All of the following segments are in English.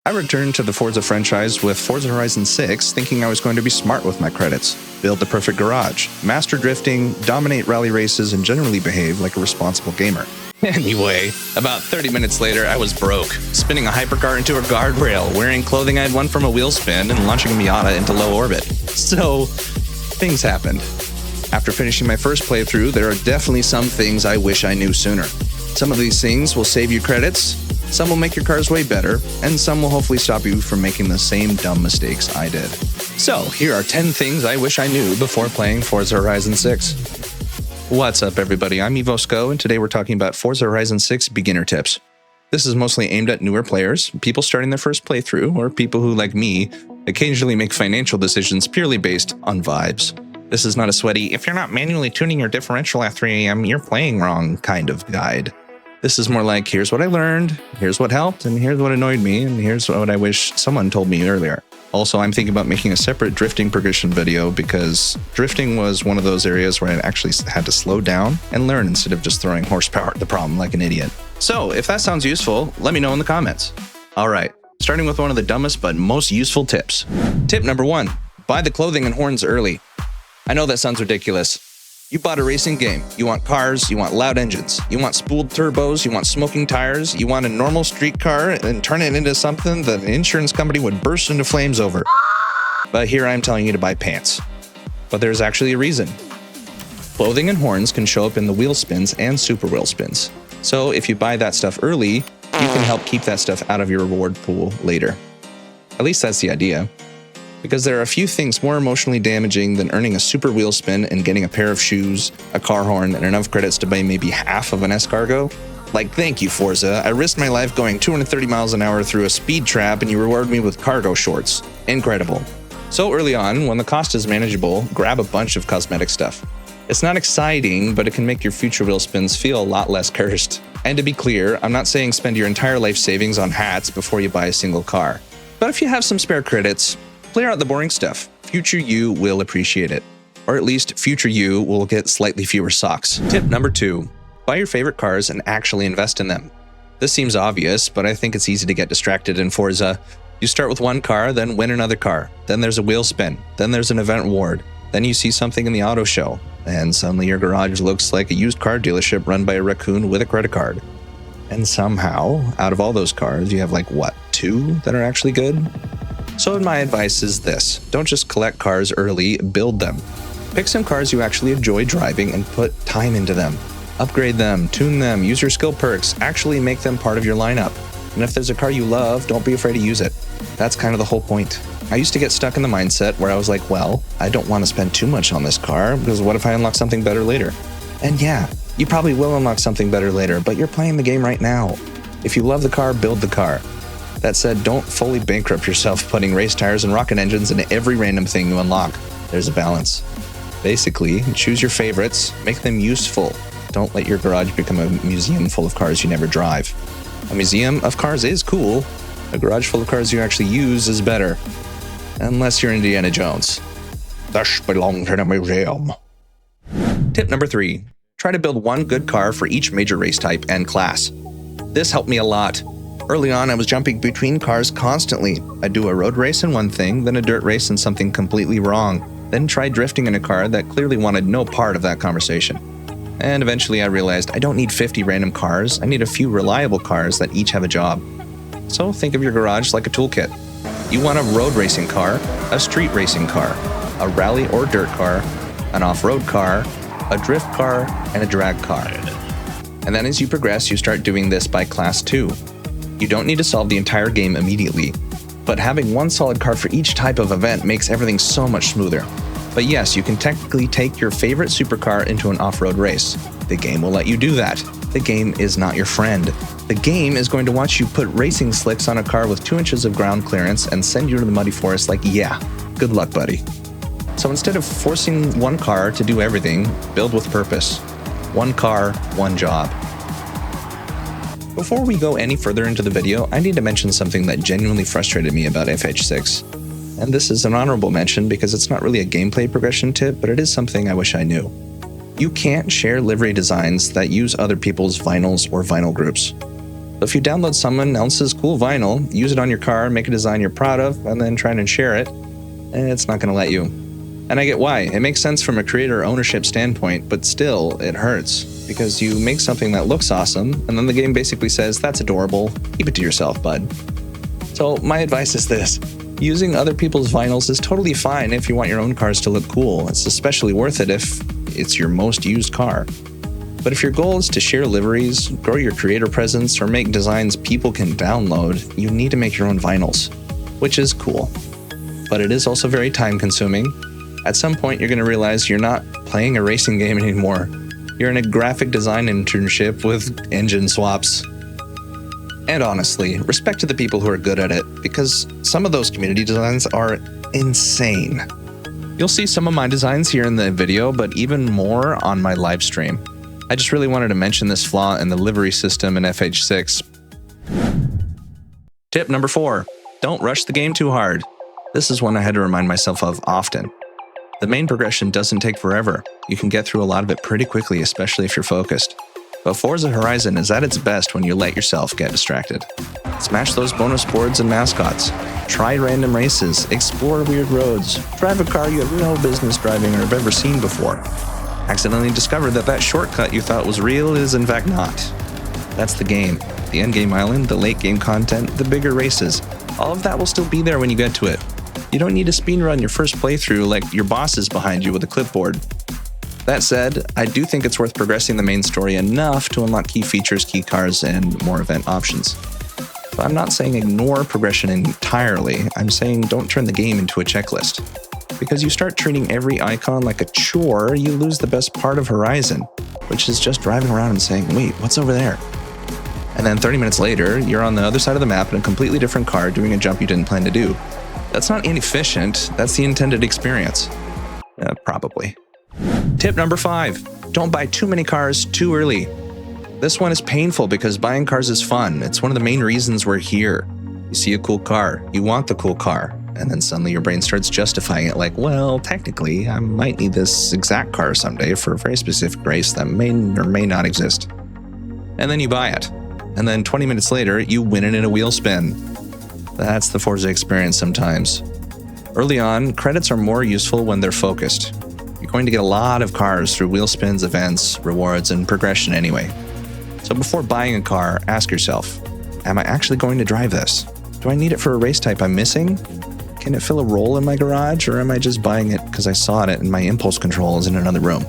I returned to the Forza franchise with Forza Horizon 6, thinking I was going to be smart with my credits, build the perfect garage, master drifting, dominate rally races, and generally behave like a responsible gamer. Anyway, about 30 minutes later, I was broke, spinning a hypercar into a guardrail, wearing clothing I'd won from a wheel spin, and launching a Miata into low orbit. So, things happened. After finishing my first playthrough, there are definitely some things I wish I knew sooner. Some of these things will save you credits, some will make your cars way better, and some will hopefully stop you from making the same dumb mistakes I did. So, here are 10 things I wish I knew before playing Forza Horizon 6. What's up, everybody? I'm EvoSko, and today we're talking about Forza Horizon 6 beginner tips. This is mostly aimed at newer players, people starting their first playthrough, or people who, like me, occasionally make financial decisions purely based on vibes. This is not a sweaty, if you're not manually tuning your differential at 3 a.m., you're playing wrong kind of guide. This is more like, here's what I learned, here's what helped, and here's what annoyed me, and here's what I wish someone told me earlier. Also, I'm thinking about making a separate drifting progression video because drifting was one of those areas where I actually had to slow down and learn instead of just throwing horsepower at the problem like an idiot. So, if that sounds useful, let me know in the comments. Alright, starting with one of the dumbest but most useful tips. Tip number 1, buy the clothing and horns early. I know that sounds ridiculous. You bought a racing game. You want cars, you want loud engines, you want spooled turbos, you want smoking tires, you want a normal street car and turn it into something that an insurance company would burst into flames over. But here I'm telling you to buy pants. But there's actually a reason. Clothing and horns can show up in the wheel spins and super wheel spins. So if you buy that stuff early, you can help keep that stuff out of your reward pool later. At least that's the idea. Because there are a few things more emotionally damaging than earning a super wheel spin and getting a pair of shoes, a car horn, and enough credits to buy maybe half of an escargot. Like, thank you, Forza. I risked my life going 230 miles an hour through a speed trap and you reward me with cargo shorts. Incredible. So early on, when the cost is manageable, grab a bunch of cosmetic stuff. It's not exciting, but it can make your future wheel spins feel a lot less cursed. And to be clear, I'm not saying spend your entire life savings on hats before you buy a single car. But if you have some spare credits, clear out the boring stuff. Future you will appreciate it. Or at least future you will get slightly fewer socks. Tip number 2, buy your favorite cars and actually invest in them. This seems obvious, but I think it's easy to get distracted in Forza. You start with one car, then win another car. Then there's a wheel spin. Then there's an event award. Then you see something in the auto show. And suddenly your garage looks like a used car dealership run by a raccoon with a credit card. And somehow, out of all those cars, you have like, what, 2 that are actually good? So my advice is this, don't just collect cars early, build them. Pick some cars you actually enjoy driving and put time into them. Upgrade them, tune them, use your skill perks, actually make them part of your lineup. And if there's a car you love, don't be afraid to use it. That's kind of the whole point. I used to get stuck in the mindset where I was like, well, I don't want to spend too much on this car because what if I unlock something better later? And yeah, you probably will unlock something better later, but you're playing the game right now. If you love the car, build the car. That said, don't fully bankrupt yourself putting race tires and rocket engines into every random thing you unlock. There's a balance. Basically, choose your favorites, make them useful. Don't let your garage become a museum full of cars you never drive. A museum of cars is cool. A garage full of cars you actually use is better. Unless you're Indiana Jones. Thus belongs in a museum. Tip number 3, try to build one good car for each major race type and class. This helped me a lot. Early on, I was jumping between cars constantly. I'd do a road race in one thing, then a dirt race in something completely wrong, then try drifting in a car that clearly wanted no part of that conversation. And eventually I realized I don't need 50 random cars, I need a few reliable cars that each have a job. So think of your garage like a toolkit. You want a road racing car, a street racing car, a rally or dirt car, an off-road car, a drift car, and a drag car. And then as you progress, you start doing this by class 2. You don't need to solve the entire game immediately, but having one solid car for each type of event makes everything so much smoother. But yes, you can technically take your favorite supercar into an off-road race. The game will let you do that. The game is not your friend. The game is going to watch you put racing slicks on a car with 2 inches of ground clearance and send you to the muddy forest like, yeah, good luck, buddy. So instead of forcing one car to do everything, build with purpose. One car, one job. Before we go any further into the video, I need to mention something that genuinely frustrated me about FH6. And this is an honorable mention because it's not really a gameplay progression tip, but it is something I wish I knew. You can't share livery designs that use other people's vinyls or vinyl groups. If you download someone else's cool vinyl, use it on your car, make a design you're proud of, and then try and share it, it's not going to let you. And I get why. It makes sense from a creator ownership standpoint, but still, it hurts. Because you make something that looks awesome, and then the game basically says, that's adorable, keep it to yourself, bud. So my advice is this. Using other people's vinyls is totally fine if you want your own cars to look cool. It's especially worth it if it's your most used car. But if your goal is to share liveries, grow your creator presence, or make designs people can download, you need to make your own vinyls, which is cool. But it is also very time-consuming. At some point, you're going to realize you're not playing a racing game anymore. You're in a graphic design internship with engine swaps. And honestly, respect to the people who are good at it, because some of those community designs are insane. You'll see some of my designs here in the video, but even more on my live stream. I just really wanted to mention this flaw in the livery system in FH6. Tip number 4. Don't rush the game too hard. This is one I had to remind myself of often. The main progression doesn't take forever. You can get through a lot of it pretty quickly, especially if you're focused. But Forza Horizon is at its best when you let yourself get distracted. Smash those bonus boards and mascots. Try random races, explore weird roads, drive a car you have no business driving or have ever seen before. Accidentally discover that shortcut you thought was real is in fact not. That's the game. The endgame island, the late game content, the bigger races. All of that will still be there when you get to it. You don't need to speedrun your first playthrough like your boss is behind you with a clipboard. That said, I do think it's worth progressing the main story enough to unlock key features, key cars, and more event options. But I'm not saying ignore progression entirely. I'm saying don't turn the game into a checklist. Because you start treating every icon like a chore, you lose the best part of Horizon, which is just driving around and saying, wait, what's over there? And then 30 minutes later, you're on the other side of the map in a completely different car doing a jump you didn't plan to do. That's not inefficient, that's the intended experience. Probably. Tip number 5. Don't buy too many cars too early. This one is painful because buying cars is fun. It's one of the main reasons we're here. You see a cool car, you want the cool car, and then suddenly your brain starts justifying it like, well, technically, I might need this exact car someday for a very specific race that may or may not exist. And then you buy it. And then 20 minutes later, you win it in a wheel spin. That's the Forza experience sometimes. Early on, credits are more useful when they're focused. You're going to get a lot of cars through wheel spins, events, rewards, and progression anyway. So before buying a car, ask yourself, am I actually going to drive this? Do I need it for a race type I'm missing? Can it fill a role in my garage, or am I just buying it because I saw it and my impulse control is in another room?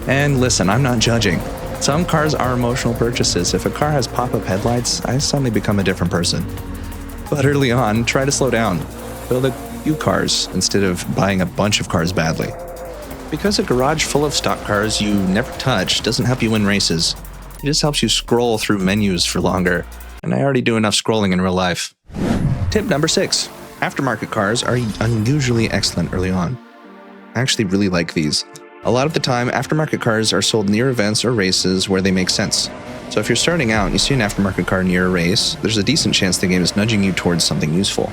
And listen, I'm not judging. Some cars are emotional purchases. If a car has pop-up headlights, I suddenly become a different person. But early on, try to slow down. Build a few cars instead of buying a bunch of cars badly. Because a garage full of stock cars you never touch doesn't help you win races. It just helps you scroll through menus for longer. And I already do enough scrolling in real life. Tip number 6. Aftermarket cars are unusually excellent early on. I actually really like these. A lot of the time, aftermarket cars are sold near events or races where they make sense. So if you're starting out and you see an aftermarket car near a race, there's a decent chance the game is nudging you towards something useful.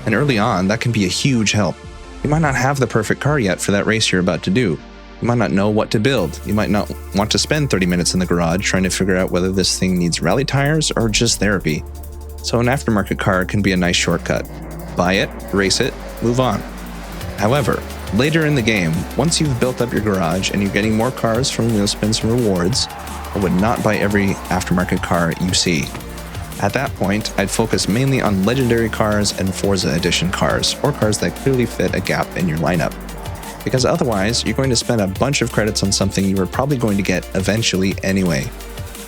And early on, that can be a huge help. You might not have the perfect car yet for that race you're about to do. You might not know what to build. You might not want to spend 30 minutes in the garage trying to figure out whether this thing needs rally tires or just therapy. So an aftermarket car can be a nice shortcut. Buy it, race it, move on. However, later in the game, once you've built up your garage and you're getting more cars from wheel spins and rewards, I would not buy every aftermarket car you see. At that point, I'd focus mainly on legendary cars and Forza Edition cars, or cars that clearly fit a gap in your lineup. Because otherwise, you're going to spend a bunch of credits on something you were probably going to get eventually anyway.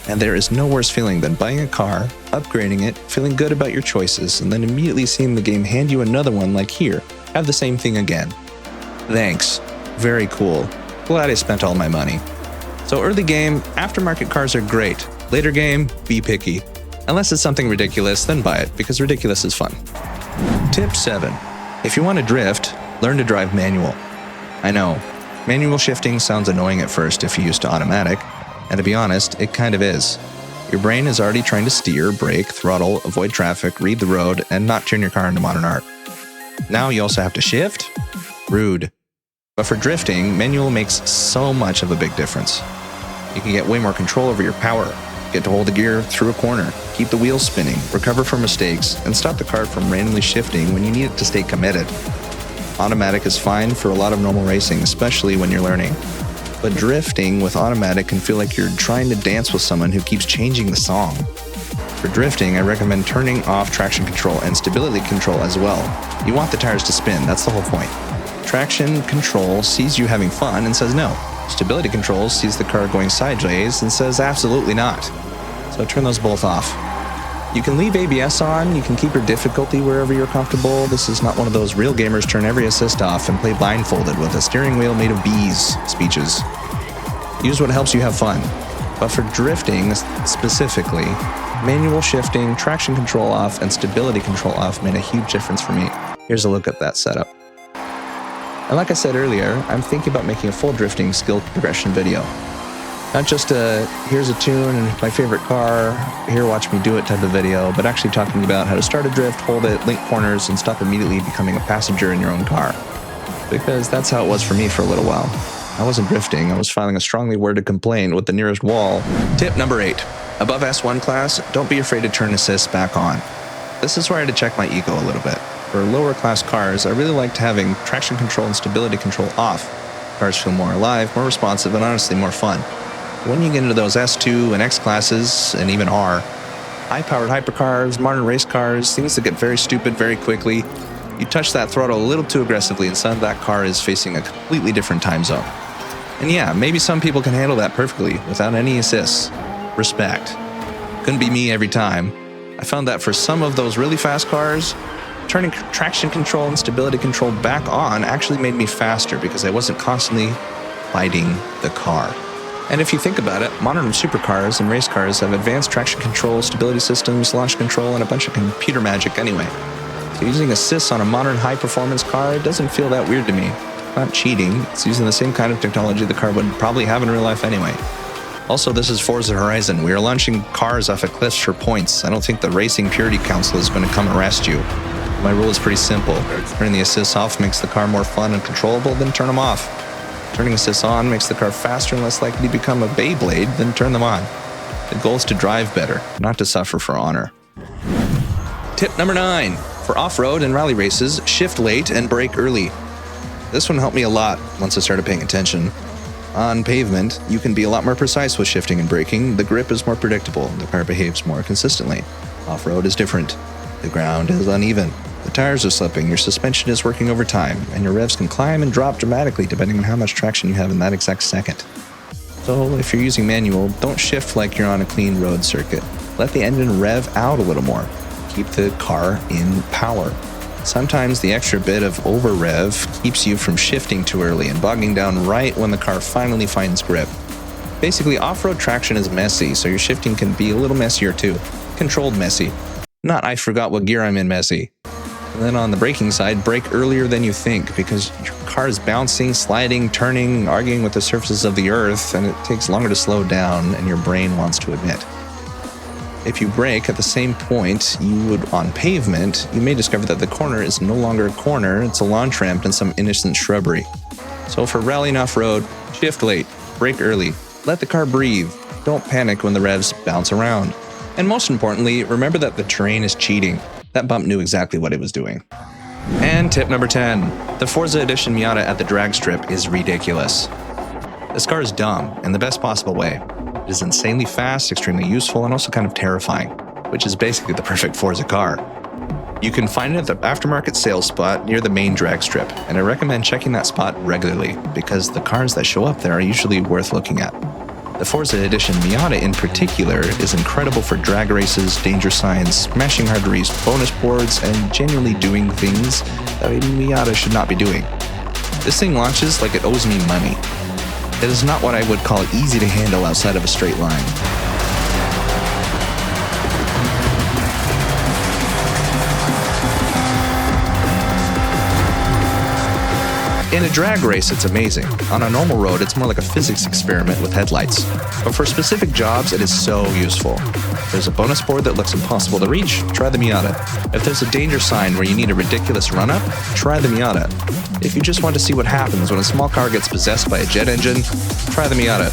And there is no worse feeling than buying a car, upgrading it, feeling good about your choices, and then immediately seeing the game hand you another one like here, have the same thing again. Thanks. Very cool. Glad I spent all my money. So early game, aftermarket cars are great. Later game, be picky. Unless it's something ridiculous, then buy it, because ridiculous is fun. Tip 7. If you want to drift, learn to drive manual. I know, manual shifting sounds annoying at first if you're used to automatic, and to be honest, it kind of is. Your brain is already trying to steer, brake, throttle, avoid traffic, read the road, and not turn your car into modern art. Now you also have to shift? Rude. But for drifting, manual makes so much of a big difference. You can get way more control over your power. Get to hold the gear through a corner, keep the wheels spinning, recover from mistakes, and stop the car from randomly shifting when you need it to stay committed. Automatic is fine for a lot of normal racing, especially when you're learning. But drifting with automatic can feel like you're trying to dance with someone who keeps changing the song. For drifting, I recommend turning off traction control and stability control as well. You want the tires to spin, that's the whole point. Traction control sees you having fun and says no. Stability control sees the car going sideways and says absolutely not. So turn those both off. You can leave ABS on, you can keep your difficulty wherever you're comfortable. This is not one of those real gamers turn every assist off and play blindfolded with a steering wheel made of bees speeches. Use what helps you have fun. But for drifting specifically, manual shifting, traction control off, and stability control off made a huge difference for me. Here's a look at that setup. And like I said earlier, I'm thinking about making a full drifting skill progression video. Not just a, here's a tune and my favorite car, here watch me do it type of video, but actually talking about how to start a drift, hold it, link corners, and stop immediately becoming a passenger in your own car. Because that's how it was for me for a little while. I wasn't drifting, I was filing a strongly worded complaint with the nearest wall. Tip number 8. Above S1 class, don't be afraid to turn assist back on. This is where I had to check my ego a little bit. For lower class cars, I really liked having traction control and stability control off. Cars feel more alive, more responsive, and honestly more fun. When you get into those S2 and X classes, and even R, high-powered hypercars, modern race cars, things that get very stupid very quickly, you touch that throttle a little too aggressively and suddenly that car is facing a completely different time zone. And yeah, maybe some people can handle that perfectly without any assists. Respect. Couldn't be me every time. I found that for some of those really fast cars, turning traction control and stability control back on actually made me faster because I wasn't constantly fighting the car. And if you think about it, modern supercars and race cars have advanced traction control, stability systems, launch control, and a bunch of computer magic anyway. So using assists on a modern high-performance car doesn't feel that weird to me. It's not cheating, it's using the same kind of technology the car would probably have in real life anyway. Also, this is Forza Horizon. We are launching cars off of cliffs for points. I don't think the Racing Purity Council is going to come arrest you. My rule is pretty simple. Turning the assists off makes the car more fun and controllable, then turn them off. Turning assists on makes the car faster and less likely to become a Beyblade, then turn them on. The goal is to drive better, not to suffer for honor. Tip number 9. For off-road and rally races, shift late and brake early. This one helped me a lot once I started paying attention. On pavement, you can be a lot more precise with shifting and braking. The grip is more predictable, the car behaves more consistently. Off-road is different. The ground is uneven. The tires are slipping, your suspension is working overtime, and your revs can climb and drop dramatically depending on how much traction you have in that exact second. So if you're using manual, don't shift like you're on a clean road circuit. Let the engine rev out a little more. Keep the car in power. Sometimes the extra bit of over rev keeps you from shifting too early and bogging down right when the car finally finds grip. Basically, off-road traction is messy, so your shifting can be a little messier too. Controlled messy. Not I forgot what gear I'm in messy. And then on the braking side, brake earlier than you think because your car is bouncing, sliding, turning, arguing with the surfaces of the earth, and it takes longer to slow down and your brain wants to admit. If you brake at the same point you would on pavement, you may discover that the corner is no longer a corner, it's a launch ramp and some innocent shrubbery. So for rallying off-road, shift late, brake early, let the car breathe, don't panic when the revs bounce around. And most importantly, remember that the terrain is cheating. That bump knew exactly what it was doing. And tip number 10. The Forza Edition Miata at the drag strip is ridiculous. This car is dumb in the best possible way. It is insanely fast, extremely useful, and also kind of terrifying, which is basically the perfect Forza car. You can find it at the Aftermarket sales spot near the main drag strip, and I recommend checking that spot regularly because the cars that show up there are usually worth looking at. The Forza Edition Miata in particular is incredible for drag races, danger signs, smashing hard reefs, bonus boards, and genuinely doing things that a Miata should not be doing. This thing launches like it owes me money. It is not what I would call easy to handle outside of a straight line. In a drag race, it's amazing. On a normal road, it's more like a physics experiment with headlights. But for specific jobs, it is so useful. If there's a bonus board that looks impossible to reach, try the Miata. If there's a danger sign where you need a ridiculous run-up, try the Miata. If you just want to see what happens when a small car gets possessed by a jet engine, try the Miata.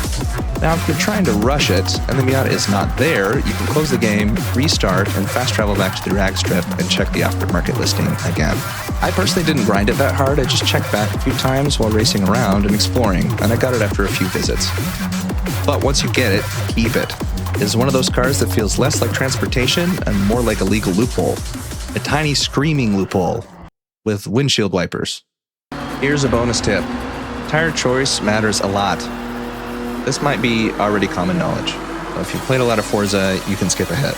Now, if you're trying to rush it and the Miata is not there, you can close the game, restart, and fast travel back to the drag strip and check the aftermarket listing again. I personally didn't grind it that hard. I just checked back a few times while racing around and exploring, and I got it after a few visits. But once you get it, keep it. It is one of those cars that feels less like transportation and more like a legal loophole. A tiny screaming loophole with windshield wipers. Here's a bonus tip. Tire choice matters a lot. This might be already common knowledge. So if you've played a lot of Forza, you can skip ahead.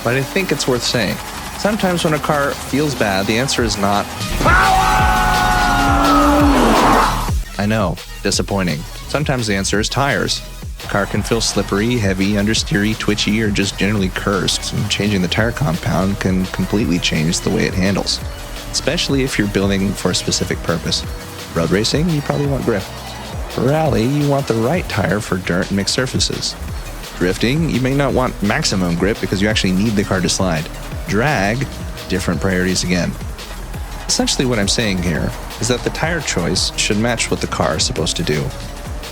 But I think it's worth saying. Sometimes when a car feels bad, the answer is not power! I know, disappointing. Sometimes the answer is tires. The car can feel slippery, heavy, understeery, twitchy, or just generally cursed, and changing the tire compound can completely change the way it handles, especially if you're building for a specific purpose. Road racing, you probably want grip. For rally, you want the right tire for dirt and mixed surfaces. Drifting, you may not want maximum grip because you actually need the car to slide. Drag, different priorities again. Essentially what I'm saying here is that the tire choice should match what the car is supposed to do.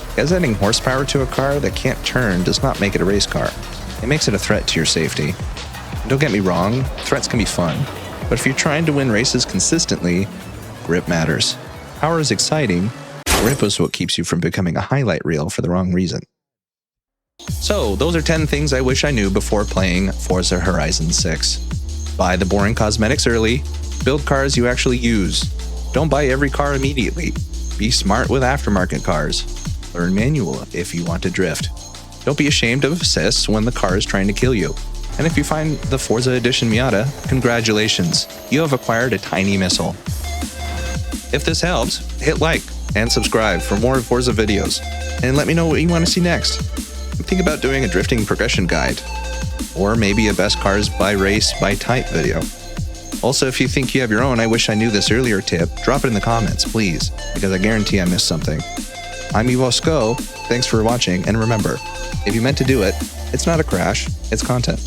Because adding horsepower to a car that can't turn does not make it a race car. It makes it a threat to your safety. And don't get me wrong, threats can be fun, but if you're trying to win races consistently, grip matters. Power is exciting, grip is what keeps you from becoming a highlight reel for the wrong reason. So, those are 10 things I wish I knew before playing Forza Horizon 6. Buy the boring cosmetics early, build cars you actually use. Don't buy every car immediately. Be smart with aftermarket cars. Learn manual if you want to drift. Don't be ashamed of assists when the car is trying to kill you. And if you find the Forza Edition Miata, congratulations, you have acquired a tiny missile. If this helps, hit like and subscribe for more Forza videos, and let me know what you want to see next. Think about doing a drifting progression guide, or maybe a best cars by race by type video. Also, if you think you have your own I wish I knew this earlier tip, drop it in the comments, please, because I guarantee I missed something. I'm EvoSko, thanks for watching, and remember, if you meant to do it, it's not a crash, it's content.